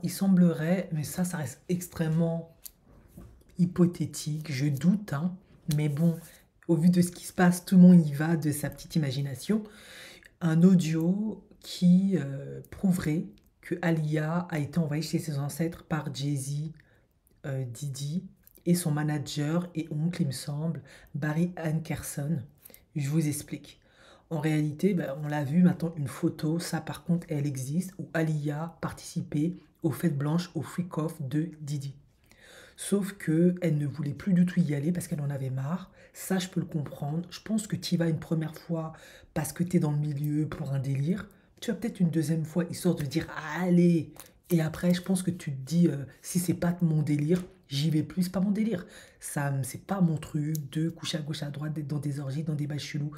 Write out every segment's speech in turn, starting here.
Il semblerait, mais ça reste extrêmement hypothétique, je doute, hein, mais bon, au vu de ce qui se passe, tout le monde y va de sa petite imagination. Un audio qui prouverait que Alia a été envoyée chez ses ancêtres par Jay-Z, Didi et son manager et oncle, il me semble, Barry Hankerson. Je vous explique. En réalité, ben, on l'a vu maintenant, une photo, ça par contre, elle existe, où Alia participait aux fêtes blanches, au freak-off de Didi. Sauf que elle ne voulait plus du tout y aller parce qu'elle en avait marre. Ça, je peux le comprendre. Je pense que tu y vas une première fois parce que tu es dans le milieu pour un délire. Tu vas peut-être une deuxième fois histoire de dire allez. Et après, je pense que tu te dis si c'est pas mon délire, j'y vais plus. C'est pas mon délire. Ça, c'est pas mon truc de coucher à gauche à droite, d'être dans des orgies, dans des bains chelous.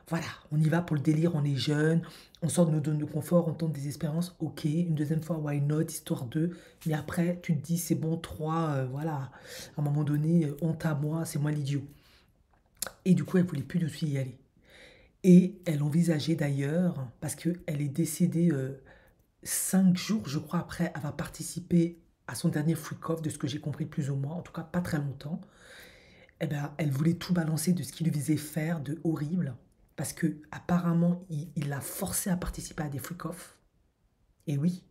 Voilà, on y va pour le délire. On est jeune, on sort de nos zones de confort, on tente des expériences. Ok, une deuxième fois, why not, histoire de. Mais après, tu te dis, c'est bon, trois, voilà. À un moment donné, honte à moi, c'est moi l'idiot. Et du coup, elle voulait plus de suite y aller. Et elle envisageait d'ailleurs, parce qu'elle est décédée 5 jours, je crois, après avoir participé à son dernier freak-off, de ce que j'ai compris plus ou moins, en tout cas pas très longtemps. Eh ben, elle voulait tout balancer de ce qu'il lui faisait faire de horrible, parce que apparemment, il l'a forcé à participer à des freak-offs. Et oui,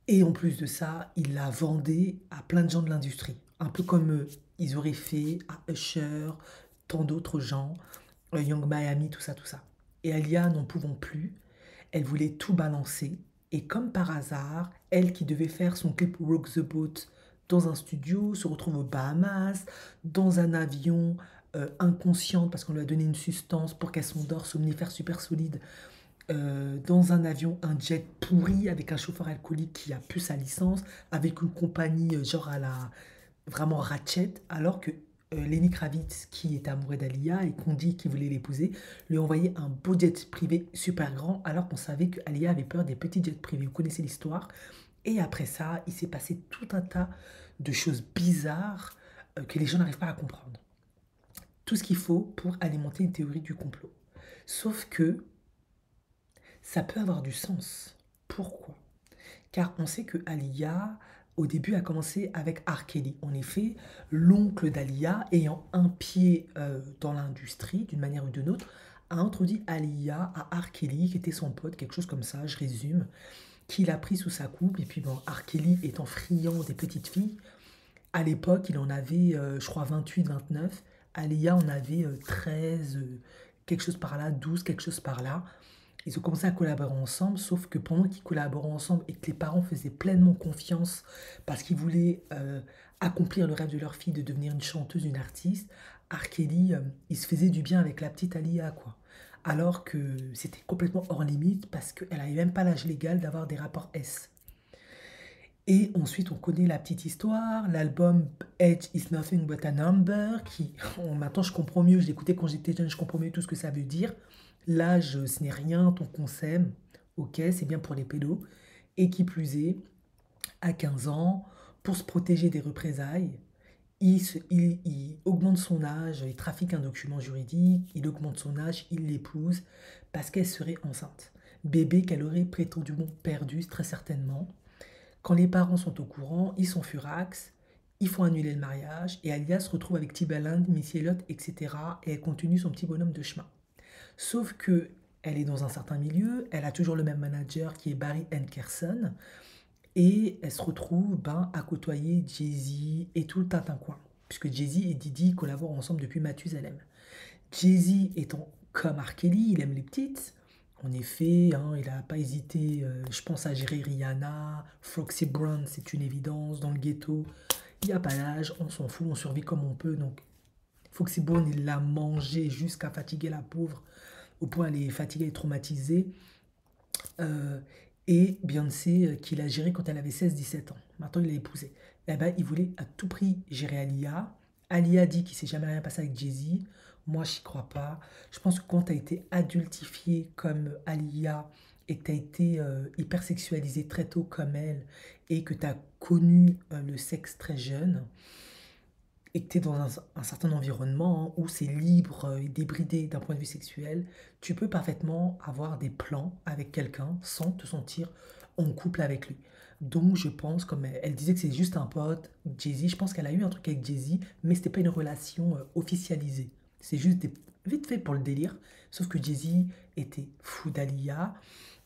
et en plus de ça, il l'a vendé à plein de gens de l'industrie. Un peu comme ils auraient fait à Usher, tant d'autres gens, Young Miami, tout ça, tout ça. Et Alia, n'en pouvant plus, elle voulait tout balancer. Et comme par hasard, elle qui devait faire son clip Rock the Boat dans un studio, se retrouve aux Bahamas, dans un avion, inconsciente parce qu'on lui a donné une substance pour qu'elle s'endort, somnifère super solide, dans un avion, un jet pourri avec un chauffeur alcoolique qui a plus sa licence, avec une compagnie genre à la vraiment ratchet, alors que Lenny Kravitz, qui est amoureux d'Alia et qu'on dit qu'il voulait l'épouser, lui a envoyé un beau jet privé super grand, alors qu'on savait que Alia avait peur des petits jets privés. Vous connaissez l'histoire. Et après ça, il s'est passé tout un tas de choses bizarres que les gens n'arrivent pas à comprendre. Tout ce qu'il faut pour alimenter une théorie du complot. Sauf que ça peut avoir du sens. Pourquoi? Car on sait que Alia, au début, a commencé avec R. Kelly. En effet, l'oncle d'Alia, ayant un pied dans l'industrie, d'une manière ou d'une autre, a introduit Alia à R. Kelly, qui était son pote, quelque chose comme ça, je résume, qu'il a pris sous sa coupe. Et puis, bon, R. Kelly étant friand des petites filles, à l'époque, il en avait, je crois, 28, 29. Alia en avait 13, quelque chose par là, 12, quelque chose par là. Ils ont commencé à collaborer ensemble, sauf que pendant qu'ils collaboraient ensemble et que les parents faisaient pleinement confiance parce qu'ils voulaient accomplir le rêve de leur fille de devenir une chanteuse, une artiste, R. Kelly, il se faisait du bien avec la petite Alia, quoi. Alors que c'était complètement hors limite parce qu'elle n'avait même pas l'âge légal d'avoir des rapports S. Et ensuite, on connaît la petite histoire, l'album Age is Nothing But a Number, qui, maintenant je comprends mieux, je l'écoutais quand j'étais jeune, je comprends mieux tout ce que ça veut dire. L'âge, ce n'est rien, tant qu'on s'aime, ok, c'est bien pour les pédos. Et qui plus est, à 15 ans, pour se protéger des représailles, il augmente son âge, il trafique un document juridique, il augmente son âge, il l'épouse, parce qu'elle serait enceinte. Bébé qu'elle aurait prétendument perdu, très certainement. Quand les parents sont au courant, ils sont furax, ils font annuler le mariage, et Alia se retrouve avec Timbaland, Missy Elliott, etc. Et elle continue son petit bonhomme de chemin. Sauf que elle est dans un certain milieu, elle a toujours le même manager qui est Barry Hankerson, et elle se retrouve à côtoyer Jay-Z et tout le tintincoin. Puisque Jay-Z et Didi collaborent ensemble depuis Mathusalem. Jay-Z étant comme R. Kelly, il aime les petites. En effet, hein, il n'a pas hésité, je pense à gérer Rihanna, Foxy Brown, c'est une évidence, dans le ghetto. Il n'y a pas d'âge, on s'en fout, on survit comme on peut. Donc Foxy Brown, il l'a mangé jusqu'à fatiguer la pauvre, au point elle est fatiguée et traumatisée. Euh, et Beyoncé, qu'il a géré quand elle avait 16-17 ans. Maintenant, il l'a épousée. Eh ben, il voulait à tout prix gérer Alia. Alia dit qu'il ne s'est jamais rien passé avec Jay-Z. Moi, je n'y crois pas. Je pense que quand tu as été adultifié comme Alia et que tu as été hyper sexualisé très tôt comme elle et que tu as connu le sexe très jeune, et que tu es dans un certain environnement où c'est libre et débridé d'un point de vue sexuel, tu peux parfaitement avoir des plans avec quelqu'un sans te sentir en couple avec lui. Donc je pense, comme elle disait que c'est juste un pote, Jay-Z, je pense qu'elle a eu un truc avec Jay-Z, mais c'était pas une relation officialisée. C'est juste vite fait pour le délire. Sauf que Jay-Z était fou d'Aaliyah,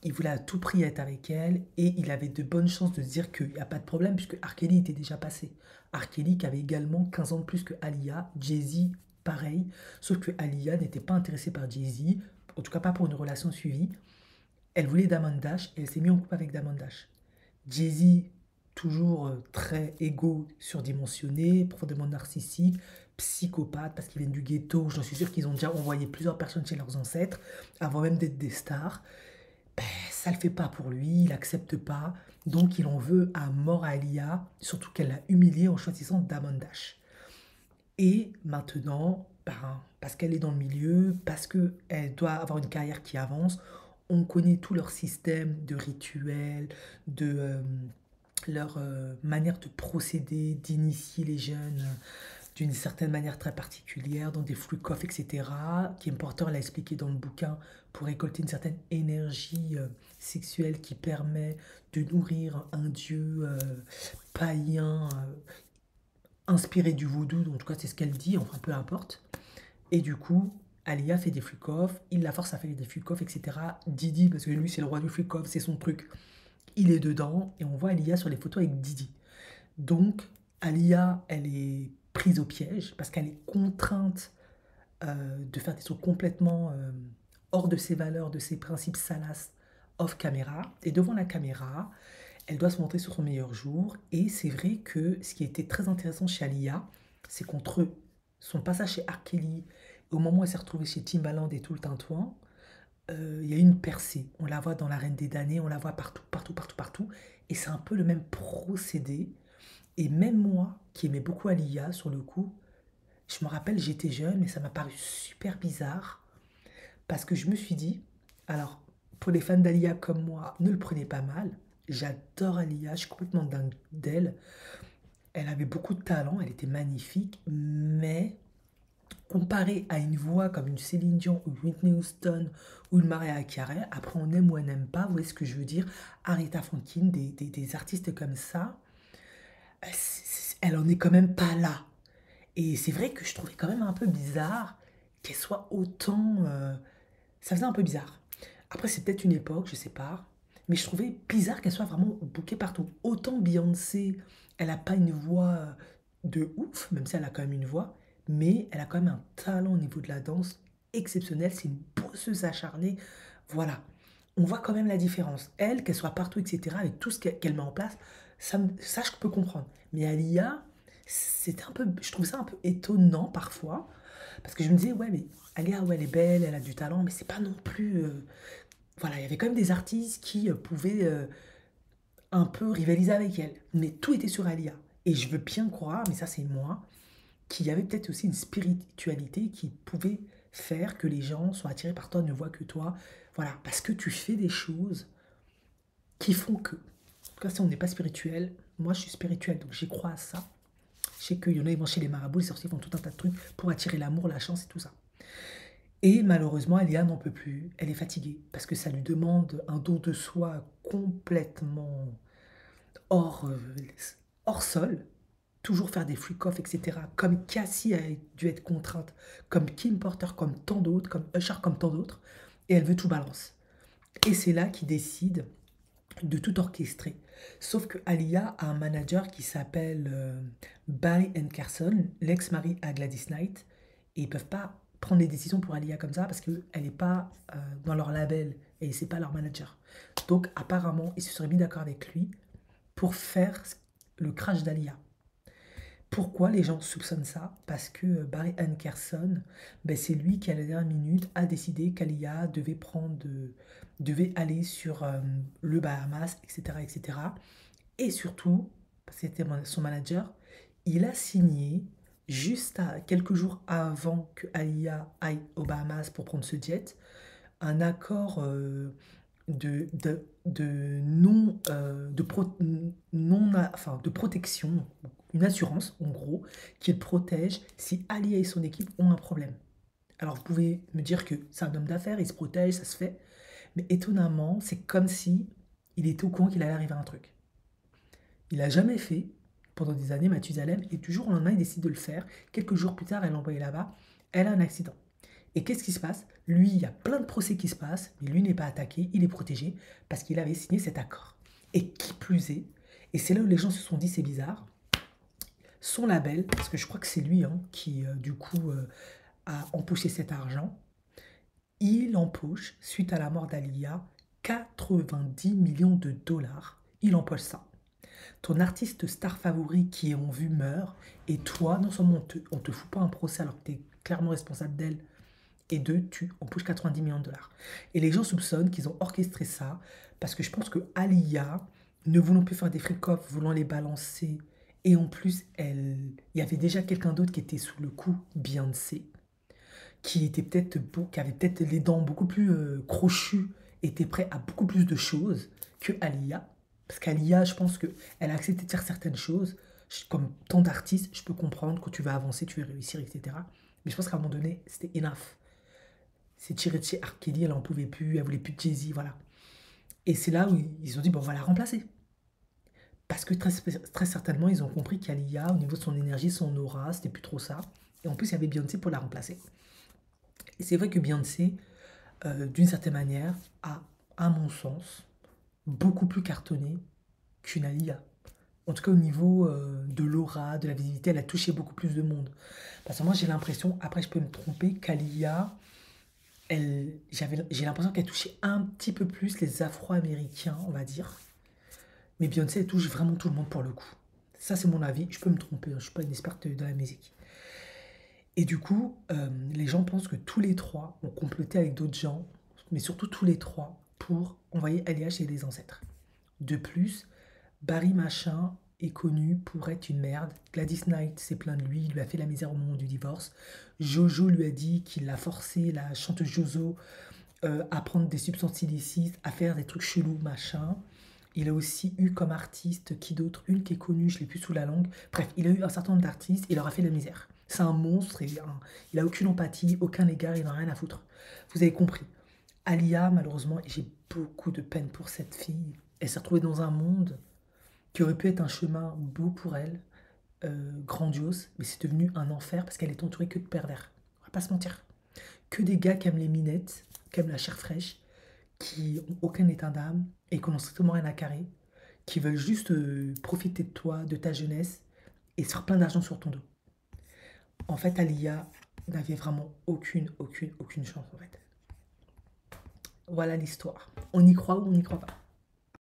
il voulait à tout prix être avec elle, et il avait de bonnes chances de se dire qu'il n'y a pas de problème, puisque R. Kelly était déjà passé. R. Kelly qui avait également 15 ans de plus que Aaliyah, Jay-Z pareil, sauf que Aaliyah n'était pas intéressée par Jay-Z, en tout cas pas pour une relation suivie. Elle voulait Damon Dash et elle s'est mise en couple avec Damon Dash. Jay-Z, toujours très égo surdimensionné, profondément narcissique, psychopathe, parce qu'ils viennent du ghetto. J'en suis sûr qu'ils ont déjà envoyé plusieurs personnes chez leurs ancêtres, avant même d'être des stars. Ben, ça le fait pas pour lui, il accepte pas. Donc il en veut à mort à Alia, surtout qu'elle l'a humilié en choisissant Damon Dash. Et maintenant, ben, parce qu'elle est dans le milieu, parce qu'elle doit avoir une carrière qui avance, on connaît tout leur système de rituels, de leur manière de procéder, d'initier les jeunes d'une certaine manière très particulière, dans des flux coffres, etc. Kim Porter l'a expliqué dans le bouquin pour récolter une certaine énergie sexuelle qui permet de nourrir un dieu païen inspiré du vaudou, en tout cas c'est ce qu'elle dit, enfin peu importe. Et du coup, Alia fait des flux-coffres, il la force à faire des flux-coffres, etc. Didi, parce que lui c'est le roi du flux-coffre, c'est son truc, il est dedans, et on voit Alia sur les photos avec Didi. Donc, Alia, elle est prise au piège, parce qu'elle est contrainte de faire des trucs complètement hors de ses valeurs, de ses principes salaces, off caméra. Et devant la caméra, elle doit se montrer sur son meilleur jour. Et c'est vrai que ce qui a été très intéressant chez Alia, c'est qu'entre son passage chez R. Kelly, au moment où elle s'est retrouvée chez Timbaland et tout le tintouin, il y a eu une percée. On la voit dans La Reine des damnés, on la voit partout, partout, partout, partout. Et c'est un peu le même procédé. Et même moi, qui aimais beaucoup Alia sur le coup, je me rappelle, j'étais jeune, mais ça m'a paru super bizarre. Parce que je me suis dit, alors, pour les fans d'Alia comme moi, ne le prenez pas mal. J'adore Alia, je suis complètement dingue d'elle. Elle avait beaucoup de talent, elle était magnifique, mais comparée à une voix comme une Céline Dion ou Whitney Houston ou une Mariah Carey, après on aime ou on n'aime pas, vous voyez ce que je veux dire? Aretha Franklin, des artistes comme ça, elle en est quand même pas là. Et c'est vrai que je trouvais quand même un peu bizarre qu'elle soit autant... ça faisait un peu bizarre. Après, c'est peut-être une époque, je sais pas. Mais je trouvais bizarre qu'elle soit vraiment bookée partout. Autant Beyoncé, elle a pas une voix de ouf, même si elle a quand même une voix. Mais elle a quand même un talent au niveau de la danse exceptionnel. C'est une bosseuse acharnée. Voilà. On voit quand même la différence. Elle, qu'elle soit partout, etc., avec tout ce qu'elle met en place, ça, je peux comprendre. Mais Alia, c'était un peu, je trouve ça un peu étonnant parfois. Parce que je me disais, ouais, mais Alia, ouais, elle est belle, elle a du talent, mais c'est pas non plus. Voilà, il y avait quand même des artistes qui pouvaient un peu rivaliser avec elle. Mais tout était sur Alia. Et je veux bien croire, mais ça c'est moi, qu'il y avait peut-être aussi une spiritualité qui pouvait faire que les gens soient attirés par toi, ne voient que toi. Voilà, parce que tu fais des choses qui font que. En tout cas, si on n'est pas spirituel, moi je suis spirituel, donc j'y crois à ça. Je sais qu'il y en a, ils vont chez les marabouts, les sorciers font tout un tas de trucs pour attirer l'amour, la chance et tout ça. Et malheureusement, Alia n'en peut plus. Elle est fatiguée parce que ça lui demande un don de soi complètement hors, hors sol. Toujours faire des freak-off, etc. Comme Cassie a dû être contrainte, comme Kim Porter, comme tant d'autres, comme Usher, comme tant d'autres. Et elle veut tout balance. Et c'est là qu'il décide de tout orchestrer. Sauf que Alia a un manager qui s'appelle Barry Carson, l'ex-mari à Gladys Knight, et ils peuvent pas prendre des décisions pour Alia comme ça parce qu'elle n'est pas dans leur label et c'est pas leur manager. Donc apparemment, ils se seraient mis d'accord avec lui pour faire le crash d'Alia. Pourquoi les gens soupçonnent ça? Parce que Barry Carson, ben, c'est lui qui à la dernière minute a décidé qu'Alia devait aller sur le Bahamas, etc., etc. Et surtout, c'était son manager, il a signé juste quelques jours avant que Alia aille aux Bahamas pour prendre ce jet, un accord de non, non, enfin, de protection, une assurance en gros, qui le protège si Alia et son équipe ont un problème. Alors vous pouvez me dire que c'est un homme d'affaires, il se protège, ça se fait, mais étonnamment, c'est comme si il était au courant qu'il allait arriver un truc. Il n'a jamais fait, pendant des années, Mathusalem, et du jour au lendemain, il décide de le faire. Quelques jours plus tard, elle est envoyée là-bas, elle a un accident. Et qu'est-ce qui se passe? Lui, il y a plein de procès qui se passent, mais lui n'est pas attaqué, il est protégé, parce qu'il avait signé cet accord. Et qui plus est, et c'est là où les gens se sont dit c'est bizarre, son label, parce que je crois que c'est lui qui, du coup, a empoché cet argent, il empoche, suite à la mort d'Alia, 90 millions de dollars. Il empoche ça. Ton artiste star favori qui est en vue meurt, et toi, non seulement on te fout pas un procès alors que tu es clairement responsable d'elle, et deux, tu empoches 90 millions de dollars. Et les gens soupçonnent qu'ils ont orchestré ça, parce que je pense que Alia, ne voulant plus faire des free-off, voulant les balancer, et en plus, il y avait déjà quelqu'un d'autre qui était sous le coup, Beyoncé, qui avait peut-être les dents beaucoup plus crochues, était prêt à beaucoup plus de choses que Alia. Parce qu'Alia, je pense qu'elle a accepté de faire certaines choses. Comme tant d'artistes, je peux comprendre que tu vas avancer, tu vas réussir, etc. Mais je pense qu'à un moment donné, c'était enough. C'est tiré de chez R. Kelly, elle en pouvait plus, elle voulait plus de Jay-Z, voilà. Et c'est là où ils ont dit, bon, on va la remplacer. Parce que très certainement, ils ont compris qu'Alia, au niveau de son énergie, son aura, c'était plus trop ça. Et en plus, il y avait Beyoncé pour la remplacer. Et c'est vrai que Beyoncé, d'une certaine manière, a, à mon sens, beaucoup plus cartonné qu'une Alia. En tout cas, au niveau de l'aura, de la visibilité, elle a touché beaucoup plus de monde. Parce que moi, j'ai l'impression, après je peux me tromper, qu'Alia, j'ai l'impression qu'elle touchait un petit peu plus les Afro-Américains, on va dire. Mais Beyoncé, elle touche vraiment tout le monde pour le coup. Ça, c'est mon avis. Je peux me tromper, je ne suis pas une experte de la musique. Et du coup, les gens pensent que tous les trois ont comploté avec d'autres gens, mais surtout tous les trois, pour envoyer Alia chez les ancêtres. De plus, Barry Machin est connu pour être une merde. Gladys Knight s'est plaint de lui, il lui a fait la misère au moment du divorce. Jojo lui a dit qu'il l'a forcé, la chanteuse Jojo, à prendre des substances illicites, à faire des trucs chelous, machin. Il a aussi eu comme artiste, qui d'autre? Une qui est connue, je l'ai plus sous la langue. Bref, il a eu un certain nombre d'artistes, il leur a fait la misère. C'est un monstre, il a aucune empathie, aucun égard, il n'en a rien à foutre. Vous avez compris. Alia, malheureusement, et j'ai beaucoup de peine pour cette fille, elle s'est retrouvée dans un monde qui aurait pu être un chemin beau pour elle, grandiose, mais c'est devenu un enfer parce qu'elle est entourée que de pervers. On va pas se mentir. Que des gars qui aiment les minettes, qui aiment la chair fraîche, qui ont aucun état d'âme et qui n'ont strictement rien à carrer, qui veulent juste profiter de toi, de ta jeunesse et se faire plein d'argent sur ton dos. En fait, Alia n'avait vraiment aucune chance en fait. Voilà l'histoire. On y croit ou on n'y croit pas.